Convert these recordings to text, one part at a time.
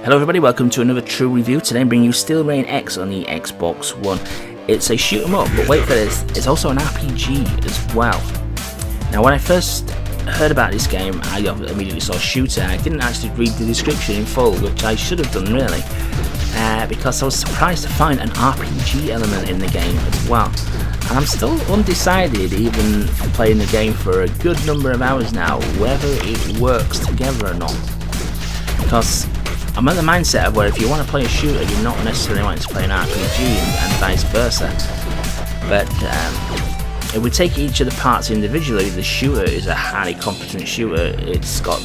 Hello everybody, welcome to another True Review. Today I'm bringing you Steel Rain X on the Xbox One. It's a shoot 'em up, but wait for this, it's also an RPG as well. Now when I first heard about this game, I immediately saw shooter. I didn't actually read the description in full, which I should have done really, because I was surprised to find an RPG element in the game as well. And I'm still undecided, even playing the game for a good number of hours now, whether it works together or not. Because I'm at the mindset of where if you want to play a shooter, you're not necessarily wanting to play an RPG and vice versa. But if we take each of the parts individually, the shooter is a highly competent shooter. It's got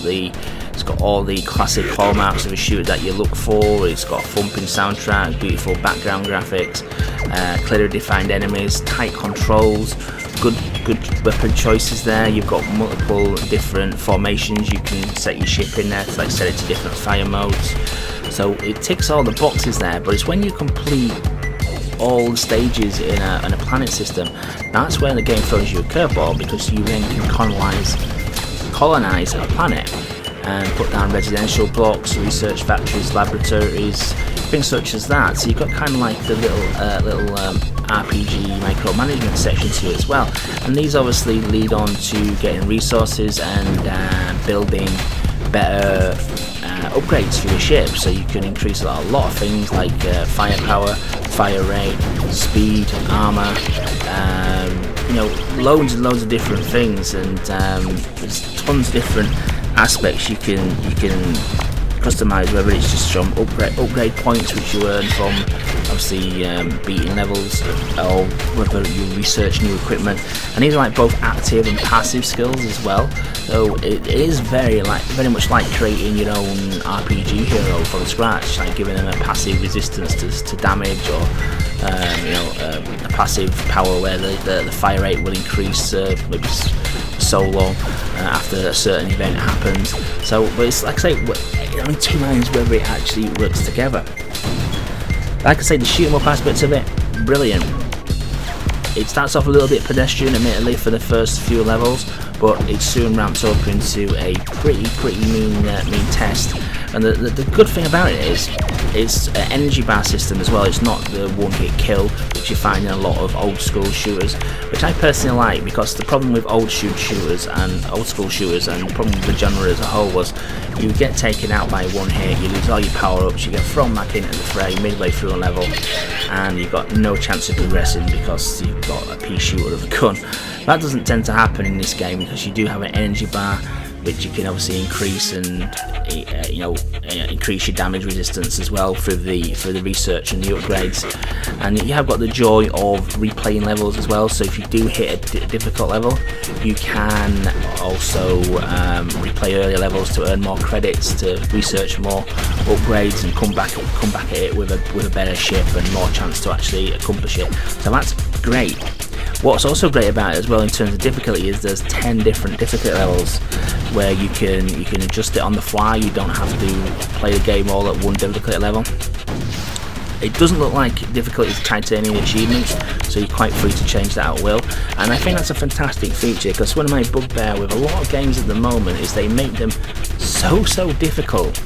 all the classic hallmarks of a shooter that you look for. It's got a thumping soundtrack, beautiful background graphics, clearly defined enemies, tight controls, good weapon choices there. You've got multiple different formations you can set your ship in there, like set it to different fire modes. So it ticks all the boxes there, but it's when you complete all the stages in a planet system, that's where the game throws you a curveball, because you then can colonize a planet and put down residential blocks, research factories, laboratories, things such as that. So you've got kind of like the little RPG micromanagement section to it as well. And these obviously lead on to getting resources and building better upgrades for your ship, so you can increase a lot of things like firepower, fire rate, speed, armor, loads and loads of different things, and there's tons of different aspects you can customize, whether it's just from upgrade points which you earn from obviously beating levels, or whether you research new equipment. And these are like both active and passive skills as well. So it is very much like creating your own RPG hero from scratch, like giving them a passive resistance to damage, or a passive power where the fire rate will increase maybe so long after a certain event happens. So, but it's like I say, in two minds whether it actually works together. Like I say, the shoot 'em up aspects of it, brilliant. It starts off a little bit pedestrian, admittedly, for the first few levels, but it soon ramps up into a pretty mean test. And the good thing about it is it's an energy bar system as well. It's not the one-hit kill which you find in a lot of old school shooters, which I personally like, because the problem with old school shooters and the problem with the genre as a whole was you get taken out by one hit, you lose all your power-ups, you get thrown back into the fray midway through a level, and you've got no chance of progressing because you've got a pea shooter of a gun. That doesn't tend to happen in this game, because you do have an energy bar which you can obviously increase, and increase your damage resistance as well through the research and the upgrades. And you have got the joy of replaying levels as well, so if you do hit a difficult level, you can also replay earlier levels to earn more credits, to research more upgrades, and come back at it with a better ship and more chance to actually accomplish it. So that's great. What's also great about it as well in terms of difficulty is there's 10 different difficulty levels where you can adjust it on the fly. You don't have to play the game all at one difficulty level. It doesn't look like difficulty is tied to any achievements, so you're quite free to change that at will. And I think that's a fantastic feature, because one of my bugbear with a lot of games at the moment is they make them so difficult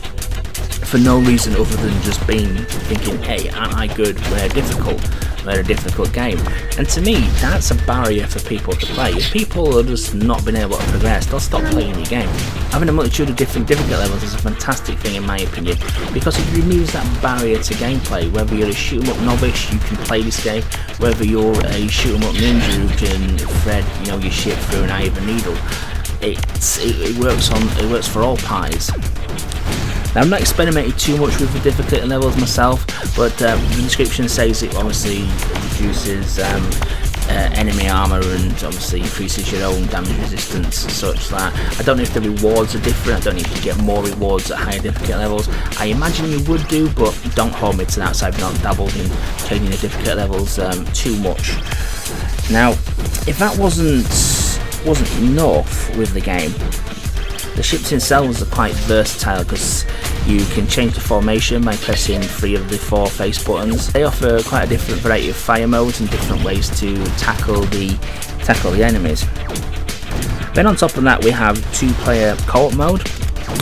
for no reason other than just thinking, hey, aren't I good? We're a difficult game. And to me, that's a barrier for people to play. If people are just not been able to progress, they'll stop playing your game. Having a multitude of different difficult levels is a fantastic thing in my opinion, because it removes that barrier to gameplay. Whether you're a shoot 'em up novice, you can play this game. Whether you're a shoot 'em up ninja who can thread your ship through an eye of a needle, it works for all parties. Now, I'm not experimenting too much with the difficulty levels myself, but the description says it obviously reduces enemy armor and obviously increases your own damage resistance and such that. I don't know if the rewards are different. I don't know if you get more rewards at higher difficulty levels. I imagine you would do, but don't hold me to that, so I've not dabbled in changing the difficulty levels too much. Now, if that wasn't enough with the game, the ships themselves are quite versatile, because you can change the formation by pressing 3 of the 4 face buttons. They offer quite a different variety of fire modes and different ways to tackle the enemies. Then on top of that we have 2-player co-op mode,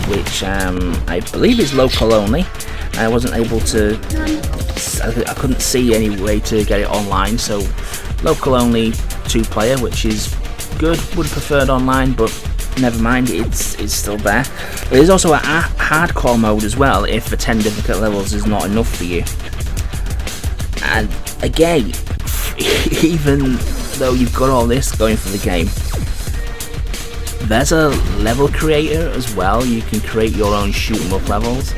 which I believe is local only, and I wasn't able to. I couldn't see any way to get it online, so local only 2-player, which is good. Would have preferred online, but never mind, it's still there. There's also a hardcore mode as well if the 10 difficult levels is not enough for you. And again, even though you've got all this going for the game, there's a level creator as well. You can create your own shoot 'em up levels,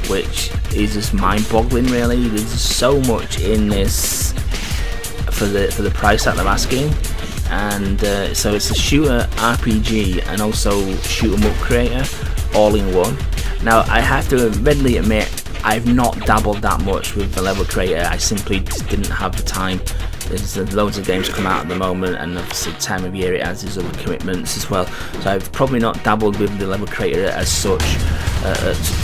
which is just mind-boggling really. There's so much in this for the price that they're asking. And so it's a shooter, RPG, and also shoot 'em up creator all in one. Now I have to readily admit, I've not dabbled that much with the level creator. I simply just didn't have the time. There's loads of games come out at the moment, and obviously time of year it has its other commitments as well. So I've probably not dabbled with the level creator as such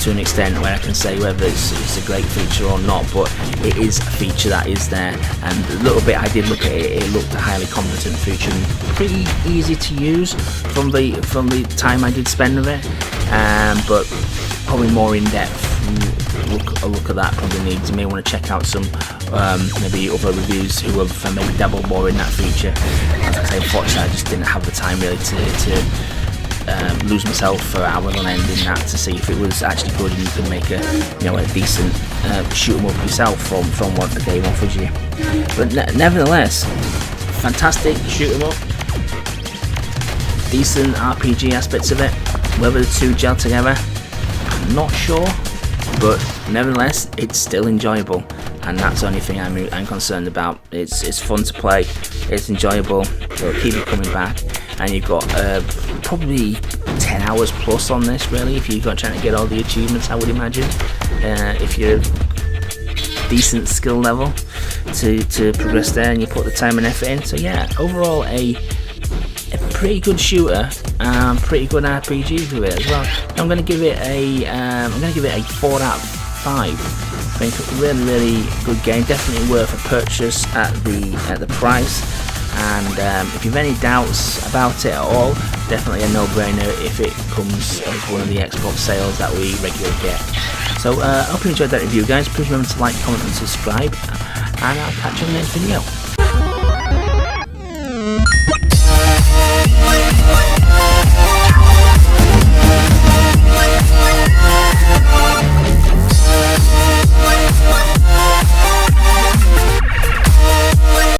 to an extent where I can say whether it's a great feature or not, but it is a feature that is there. And the little bit I did look at it, it looked a highly competent feature and pretty easy to use from the time I did spend with it. But probably more in depth. A look at that probably needs. You may want to check out some maybe other reviews who have maybe dabbled more in that feature. As I say, unfortunately, I just didn't have the time really to lose myself for hours on end in that to see if it was actually good and you can make a decent shoot 'em up yourself from what the game offers you. But nevertheless, fantastic shoot 'em up. Decent RPG aspects of it. Whether the two gel together, I'm not sure. But nevertheless, it's still enjoyable, and that's the only thing I'm concerned about. It's fun to play, it's enjoyable, it'll keep you coming back, and you've got probably 10 hours plus on this really, if you've got trying to get all the achievements, I would imagine, if you're decent skill level to progress there and you put the time and effort in. So yeah, overall a pretty good shooter, pretty good RPG to it as well. I'm going to give it a 4 out of 5. I think really good game, definitely worth a purchase at the price. And if you've any doubts about it at all, definitely a no-brainer if it comes as one of the Xbox sales that we regularly get. So I hope you enjoyed that review, guys. Please remember to like, comment and subscribe, and I'll catch you in the next video.